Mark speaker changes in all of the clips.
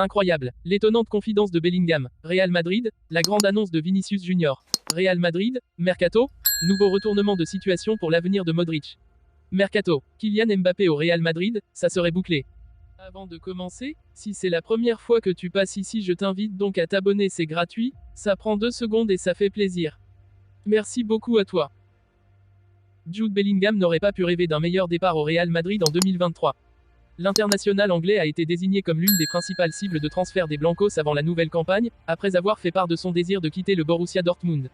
Speaker 1: Incroyable. L'étonnante confidence de Bellingham. Real Madrid, la grande annonce de Vinicius Junior. Real Madrid, Mercato, nouveau retournement de situation pour l'avenir de Modric. Mercato, Kylian Mbappé au Real Madrid, ça serait bouclé. Avant de commencer, si c'est la première fois que tu passes ici, je t'invite donc à t'abonner, c'est gratuit, ça prend 2 secondes et ça fait plaisir. Merci beaucoup à toi. Jude Bellingham n'aurait pas pu rêver d'un meilleur départ au Real Madrid en 2023. L'international anglais a été désigné comme l'une des principales cibles de transfert des Blancos avant la nouvelle campagne, après avoir fait part de son désir de quitter le Borussia Dortmund.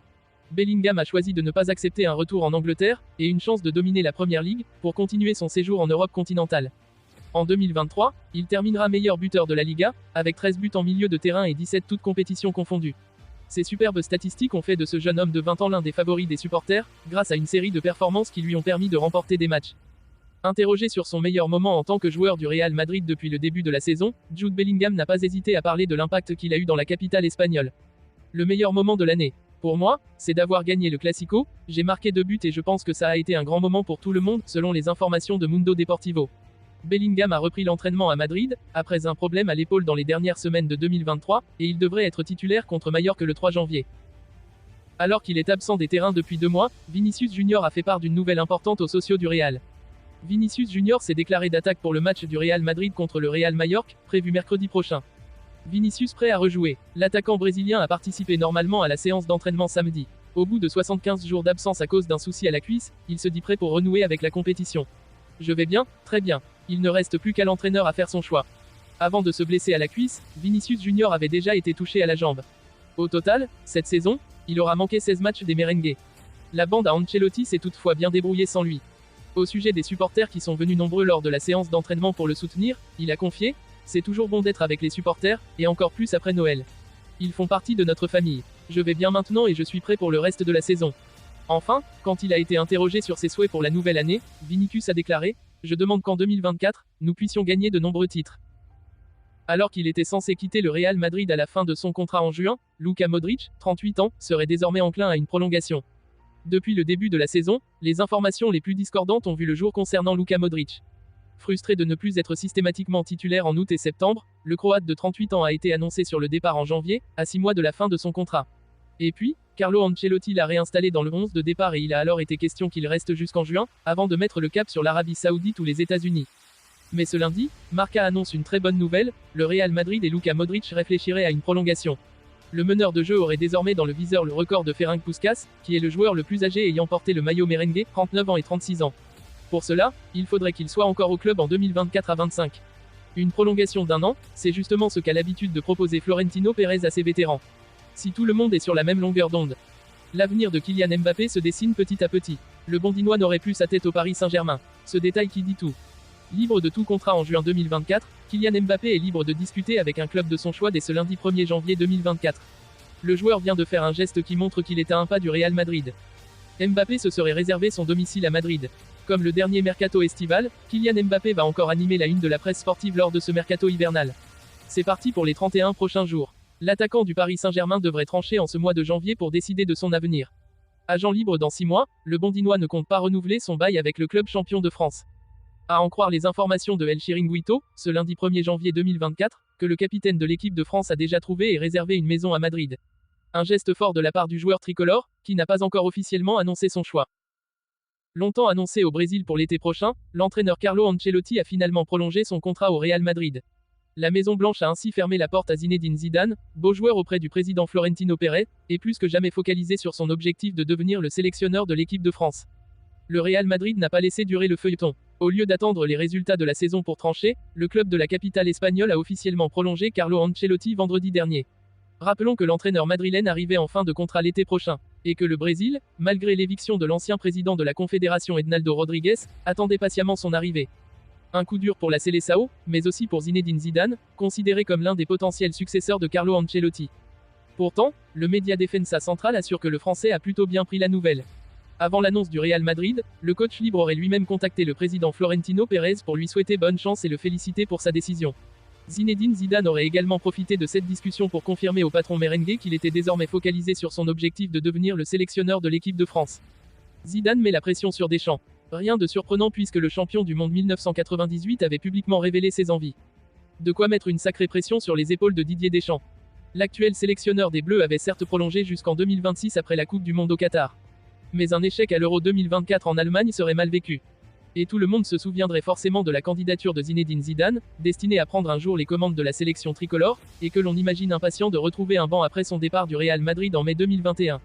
Speaker 1: Bellingham a choisi de ne pas accepter un retour en Angleterre, et une chance de dominer la Premier League, pour continuer son séjour en Europe continentale. En 2023, il terminera meilleur buteur de la Liga, avec 13 buts en milieu de terrain et 17 toutes compétitions confondues. Ces superbes statistiques ont fait de ce jeune homme de 20 ans l'un des favoris des supporters, grâce à une série de performances qui lui ont permis de remporter des matchs. Interrogé sur son meilleur moment en tant que joueur du Real Madrid depuis le début de la saison, Jude Bellingham n'a pas hésité à parler de l'impact qu'il a eu dans la capitale espagnole. Le meilleur moment de l'année. Pour moi, c'est d'avoir gagné le Classico, j'ai marqué 2 buts et je pense que ça a été un grand moment pour tout le monde, selon les informations de Mundo Deportivo. Bellingham a repris l'entraînement à Madrid, après un problème à l'épaule dans les dernières semaines de 2023, et il devrait être titulaire contre Mallorca le 3 janvier. Alors qu'il est absent des terrains depuis 2 mois, Vinicius Junior a fait part d'une nouvelle importante aux socios du Real. Vinicius Junior s'est déclaré d'attaque pour le match du Real Madrid contre le Real Mallorca, prévu mercredi prochain. Vinicius prêt à rejouer. L'attaquant brésilien a participé normalement à la séance d'entraînement samedi. Au bout de 75 jours d'absence à cause d'un souci à la cuisse, il se dit prêt pour renouer avec la compétition. Je vais bien, très bien. Il ne reste plus qu'à l'entraîneur à faire son choix. Avant de se blesser à la cuisse, Vinicius Junior avait déjà été touché à la jambe. Au total, cette saison, il aura manqué 16 matchs des merengues. La bande à Ancelotti s'est toutefois bien débrouillée sans lui. Au sujet des supporters qui sont venus nombreux lors de la séance d'entraînement pour le soutenir, il a confié « C'est toujours bon d'être avec les supporters, et encore plus après Noël. Ils font partie de notre famille. Je vais bien maintenant et je suis prêt pour le reste de la saison. » Enfin, quand il a été interrogé sur ses souhaits pour la nouvelle année, Vinicius a déclaré « Je demande qu'en 2024, nous puissions gagner de nombreux titres. » Alors qu'il était censé quitter le Real Madrid à la fin de son contrat en juin, Luka Modric, 38 ans, serait désormais enclin à une prolongation. Depuis le début de la saison, les informations les plus discordantes ont vu le jour concernant Luka Modric. Frustré de ne plus être systématiquement titulaire en août et septembre, le Croate de 38 ans a été annoncé sur le départ en janvier, à 6 mois de la fin de son contrat. Et puis, Carlo Ancelotti l'a réinstallé dans le 11 de départ et il a alors été question qu'il reste jusqu'en juin, avant de mettre le cap sur l'Arabie Saoudite ou les États-Unis. Mais ce lundi, Marca annonce une très bonne nouvelle, le Real Madrid et Luka Modric réfléchiraient à une prolongation. Le meneur de jeu aurait désormais dans le viseur le record de Ferenc Puskás, qui est le joueur le plus âgé ayant porté le maillot merengue, 39 ans et 36 ans. Pour cela, il faudrait qu'il soit encore au club en 2024 à 25. Une prolongation d'1 an, c'est justement ce qu'a l'habitude de proposer Florentino Pérez à ses vétérans. Si tout le monde est sur la même longueur d'onde. L'avenir de Kylian Mbappé se dessine petit à petit. Le Bondinois n'aurait plus sa tête au Paris Saint-Germain. Ce détail qui dit tout. Libre de tout contrat en juin 2024, Kylian Mbappé est libre de discuter avec un club de son choix dès ce lundi 1er janvier 2024. Le joueur vient de faire un geste qui montre qu'il est à un pas du Real Madrid. Mbappé se serait réservé son domicile à Madrid. Comme le dernier mercato estival, Kylian Mbappé va encore animer la une de la presse sportive lors de ce mercato hivernal. C'est parti pour les 31 prochains jours. L'attaquant du Paris Saint-Germain devrait trancher en ce mois de janvier pour décider de son avenir. Agent libre dans 6 mois, le Bondinois ne compte pas renouveler son bail avec le club champion de France. À en croire les informations de El Chiringuito, ce lundi 1er janvier 2024, que le capitaine de l'équipe de France a déjà trouvé et réservé une maison à Madrid. Un geste fort de la part du joueur tricolore, qui n'a pas encore officiellement annoncé son choix. Longtemps annoncé au Brésil pour l'été prochain, l'entraîneur Carlo Ancelotti a finalement prolongé son contrat au Real Madrid. La Maison Blanche a ainsi fermé la porte à Zinedine Zidane, beau joueur auprès du président Florentino Pérez, et plus que jamais focalisé sur son objectif de devenir le sélectionneur de l'équipe de France. Le Real Madrid n'a pas laissé durer le feuilleton. Au lieu d'attendre les résultats de la saison pour trancher, le club de la capitale espagnole a officiellement prolongé Carlo Ancelotti vendredi dernier. Rappelons que l'entraîneur madrilène arrivait en fin de contrat l'été prochain, et que le Brésil, malgré l'éviction de l'ancien président de la Confédération Ednaldo Rodrigues, attendait patiemment son arrivée. Un coup dur pour la Seleção, mais aussi pour Zinedine Zidane, considéré comme l'un des potentiels successeurs de Carlo Ancelotti. Pourtant, le média Defensa Central assure que le Français a plutôt bien pris la nouvelle. Avant l'annonce du Real Madrid, le coach libre aurait lui-même contacté le président Florentino Pérez pour lui souhaiter bonne chance et le féliciter pour sa décision. Zinedine Zidane aurait également profité de cette discussion pour confirmer au patron merengue qu'il était désormais focalisé sur son objectif de devenir le sélectionneur de l'équipe de France. Zidane met la pression sur Deschamps. Rien de surprenant puisque le champion du monde 1998 avait publiquement révélé ses envies. De quoi mettre une sacrée pression sur les épaules de Didier Deschamps. L'actuel sélectionneur des Bleus avait certes prolongé jusqu'en 2026 après la Coupe du Monde au Qatar. Mais un échec à l'Euro 2024 en Allemagne serait mal vécu. Et tout le monde se souviendrait forcément de la candidature de Zinedine Zidane, destiné à prendre un jour les commandes de la sélection tricolore, et que l'on imagine impatient de retrouver un banc après son départ du Real Madrid en mai 2021.